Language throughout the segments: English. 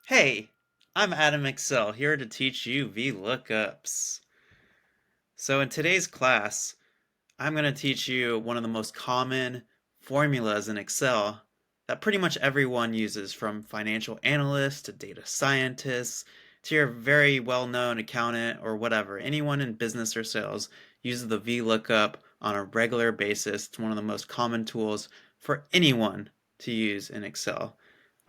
Hey, I'm Adam Excel here to teach you VLOOKUPs. So in today's class, I'm going to teach you one of the most common formulas in Excel that pretty much everyone uses, from financial analysts to data scientists to your very well-known accountant or whatever. Anyone in business or sales uses the VLOOKUP on a regular basis. It's one of the most common tools for anyone to use in Excel.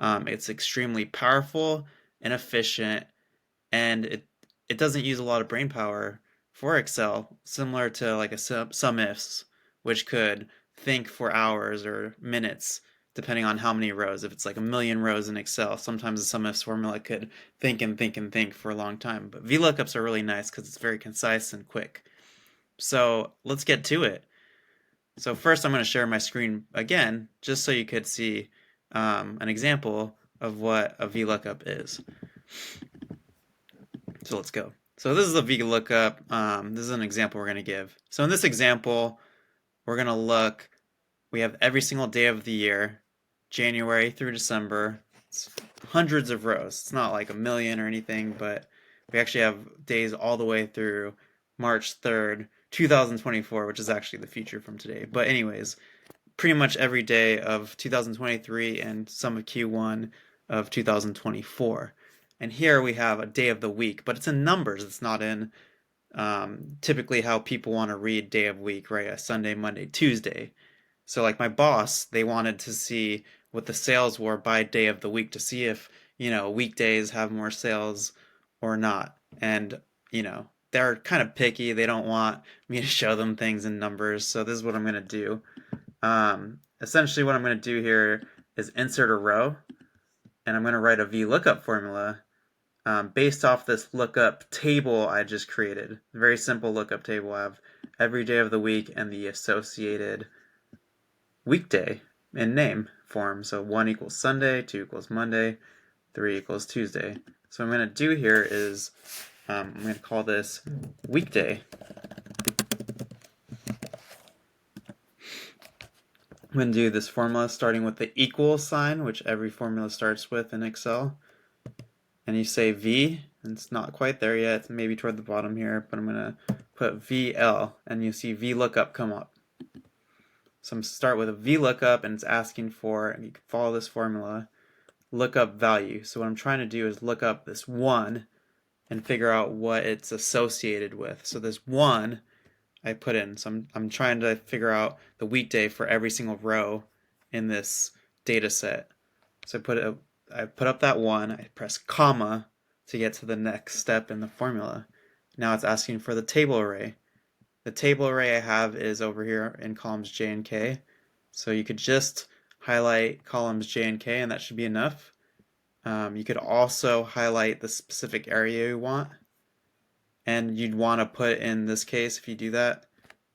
It's extremely powerful and efficient, and it doesn't use a lot of brain power for Excel, similar to like a sum ifs, which could think for hours or minutes depending on how many rows. If it's like a million rows in Excel, sometimes the sum ifs formula could think and think and think for a long time. But VLOOKUPs are really nice because it's very concise and quick. So let's get to it. So first I'm going to share my screen again, just so you could see an example of what a VLOOKUP is. So let's go. So this is a VLOOKUP. This is an example we're going to give. So in this example, we're going to look, we have every single day of the year, January through December. It's hundreds of rows. It's not like a million or anything, but we actually have days all the way through March 3rd, 2024, which is actually the future from today. But anyways, pretty much every day of 2023 and some of Q1 of 2024. And here we have a day of the week, but it's in numbers. It's not in typically how people want to read day of week, right? A Sunday, Monday, Tuesday. So like my boss, they wanted to see what the sales were by day of the week to see if, weekdays have more sales or not. And, they're kind of picky. They don't want me to show them things in numbers. So this is what I'm going to do. Essentially what I'm going to do here is insert a row, and I'm going to write a VLOOKUP formula based off this lookup table I just created. Very simple lookup table. I have every day of the week and the associated weekday in name form. So 1 equals Sunday, 2 equals Monday, 3 equals Tuesday. So what I'm going to do here is I'm going to call this weekday. I'm going to do this formula starting with the equal sign, which every formula starts with in Excel. And you say V, and it's not quite there yet. It's maybe toward the bottom here, but I'm going to put VL, and you see VLOOKUP come up. So I'm going to start with a VLOOKUP, and it's asking for, and you can follow this formula, lookup value. So what I'm trying to do is look up this 1 and figure out what it's associated with. So this 1 I put in. So I'm trying to figure out the weekday for every single row in this data set. So I put up that 1, I press comma to get to the next step in the formula. Now it's asking for the table array. The table array I have is over here in columns J and K. So you could just highlight columns J and K, and that should be enough. You could also highlight the specific area you want. And you'd want to put, in this case, if you do that,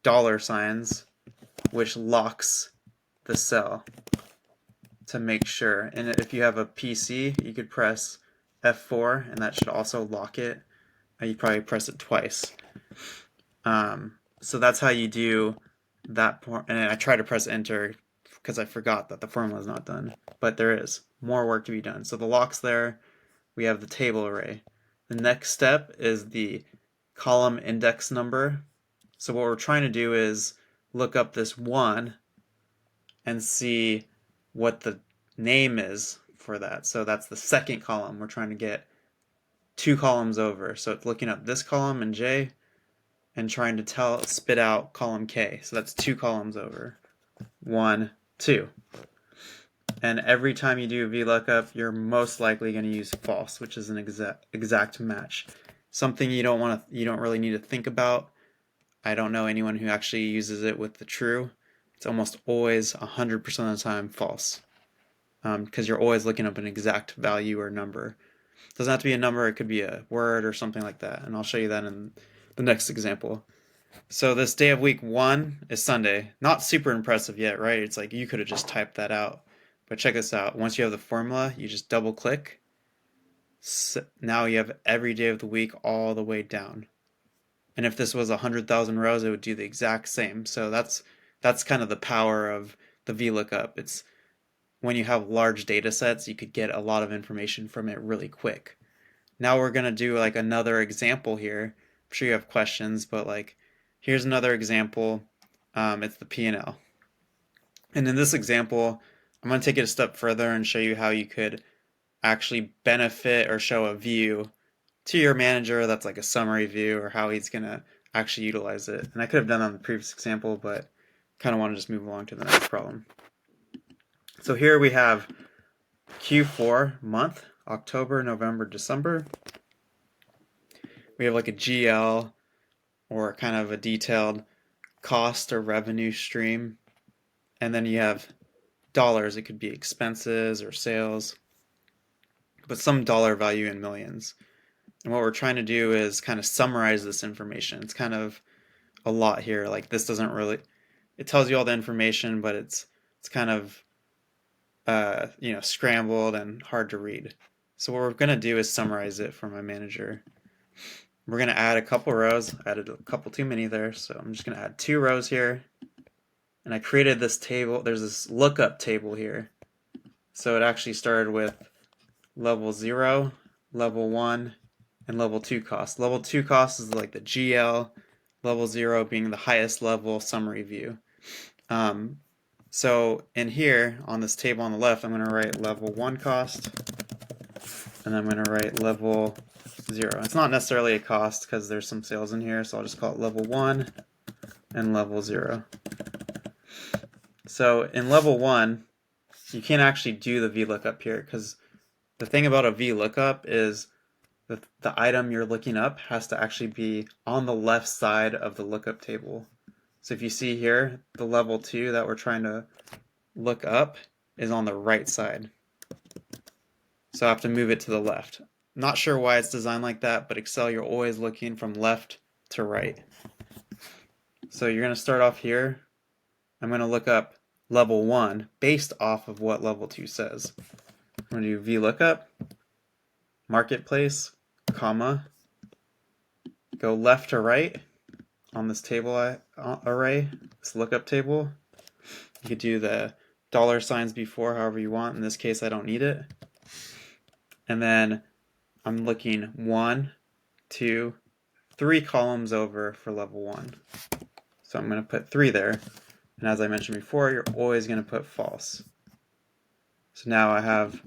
$signs, which locks the cell to make sure. And if you have a PC, you could press F4, and that should also lock it. You probably press it twice. So that's how you do that. And I try to press enter because I forgot that the formula is not done, but there is more work to be done. So the lock's there. We have the table array. The next step is the column index number. So what we're trying to do is look up this 1 and see what the name is for that. So that's the second column. We're trying to get 2 columns over. So it's looking up this column in J and trying to spit out column K. So that's 2 columns over. 1, 2. And every time you do VLOOKUP, you're most likely going to use false, which is an exact match. Something you don't really need to think about. I don't know anyone who actually uses it with the true. It's almost always 100% of the time false, because you're always looking up an exact value or number. It doesn't have to be a number, it could be a word or something like that, and I'll show you that in the next example. So this day of week 1 is Sunday. Not super impressive yet, right? It's like you could have just typed that out. But check this out. Once you have the formula, you just double click. So now you have every day of the week all the way down. And if this was 100,000 rows, it would do the exact same. So that's that's kind of the power of the VLOOKUP. It's when you have large data sets, you could get a lot of information from it really quick. Now we're going to do like another example here. I'm sure you have questions, but like here's another example. It's the P&L. And in this example, I'm going to take it a step further and show you how you could actually benefit or show a view to your manager that's like a summary view, or how he's going to actually utilize it. And I could have done that in the previous example, but kind of want to just move along to the next problem. So here we have Q4 month, October, November, December. We have like a GL, or kind of a detailed cost or revenue stream. And then you have dollars. It could be expenses or sales, but some dollar value in millions. And what we're trying to do is kind of summarize this information. It's kind of a lot here. Like this doesn't really, it tells you all the information, but it's kind of scrambled and hard to read. So what we're going to do is summarize it for my manager. We're going to add a couple rows. I added a couple too many there, so I'm just going to add 2 rows here. And I created this table. There's this lookup table here. So it actually started with level 0, level 1, and level 2 cost. Level 2 cost is like the GL, level 0 being the highest level summary view. So in here, on this table on the left, I'm going to write level 1 cost, and I'm going to write level 0. It's not necessarily a cost because there's some sales in here, so I'll just call it level 1 and level 0. So in level 1, you can't actually do the VLOOKUP here, because the thing about a VLOOKUP is the item you're looking up has to actually be on the left side of the lookup table. So if you see here, the level 2 that we're trying to look up is on the right side. So I have to move it to the left. Not sure why it's designed like that, but Excel, you're always looking from left to right. So you're going to start off here. I'm going to look up level 1 based off of what level 2 says. I'm going to do VLOOKUP, marketplace, comma, go left to right on this table array, this lookup table. You could do the dollar signs before however you want. In this case, I don't need it. And then I'm looking 1, 2, 3 columns over for level 1. So I'm going to put 3 there. And as I mentioned before, you're always going to put false. So now I have,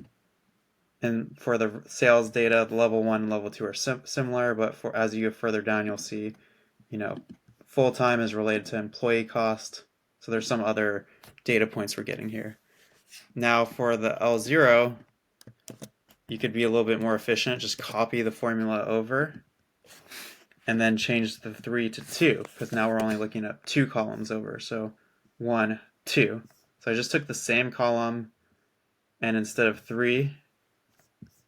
and for the sales data, the level 1 and level 2 are similar, but for as you go further down, you'll see, full-time is related to employee cost. So there's some other data points we're getting here. Now for the L0, you could be a little bit more efficient. Just copy the formula over and then change the 3 to 2, because now we're only looking at 2 columns over. So 1, 2. So I just took the same column, and instead of 3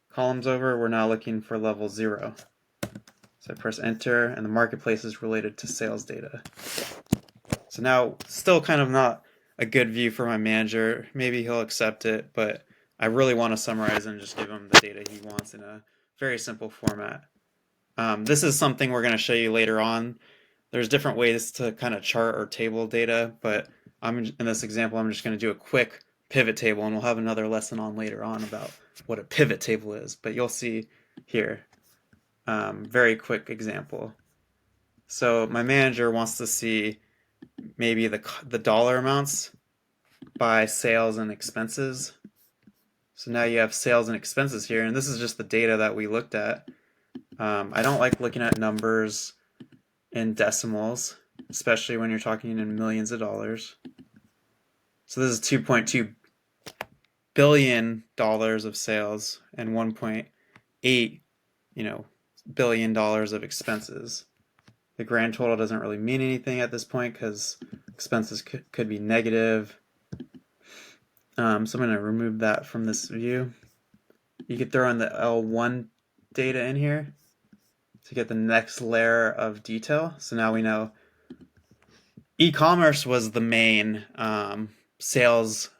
columns over, we're now looking for level 0. So I press enter, and the marketplace is related to sales data. So now, still kind of not a good view for my manager. Maybe he'll accept it, but I really want to summarize and just give him the data he wants in a very simple format. This is something we're going to show you later on. There's different ways to kind of chart or table data, but in this example, I'm just going to do a quick pivot table, and we'll have another lesson on later on about what a pivot table is, but you'll see here. Very quick example. So my manager wants to see maybe the dollar amounts by sales and expenses. So now you have sales and expenses here, and this is just the data that we looked at. I don't like looking at numbers in decimals, especially when you're talking in millions of dollars. So this is $2.2 billion of sales and $1.8 billion of expenses. The grand total doesn't really mean anything at this point because expenses could be negative. So I'm going to remove that from this view. You could throw in the L1 data in here to get the next layer of detail. So now we know e-commerce was the main sales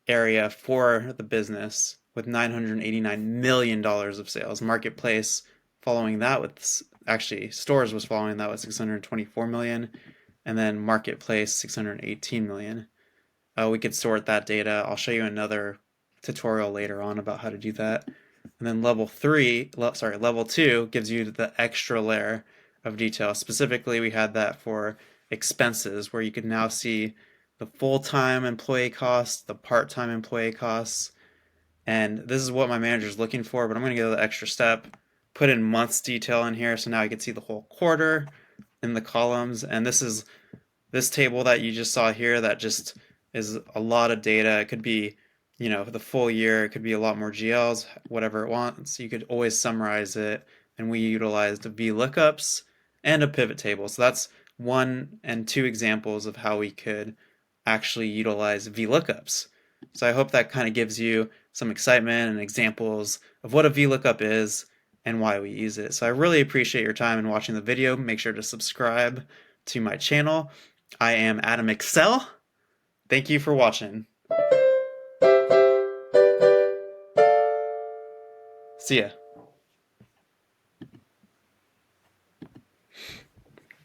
area for the business with $989 million of sales. Marketplace following that with, actually stores was following that with $624 million. and then marketplace 618 million. We could sort that data. I'll show you another tutorial later on about how to do that. And then level 2 gives you the extra layer of detail. Specifically, we had that for expenses, where you can now see the full-time employee costs, the part-time employee costs, and this is what my manager is looking for, but I'm going to go the extra step, put in months detail in here, so now you can see the whole quarter in the columns. And this table that you just saw here, that just is a lot of data. It could be, the full year. It could be a lot more GLs, whatever it wants. You could always summarize it, and we utilized VLOOKUPs and a pivot table. So that's 1 and 2 examples of how we could actually utilize VLOOKUPs. So I hope that kind of gives you some excitement and examples of what a VLOOKUP is and why we use it. So I really appreciate your time in watching the video. Make sure to subscribe to my channel. I am Adam Excel. Thank you for watching. See ya.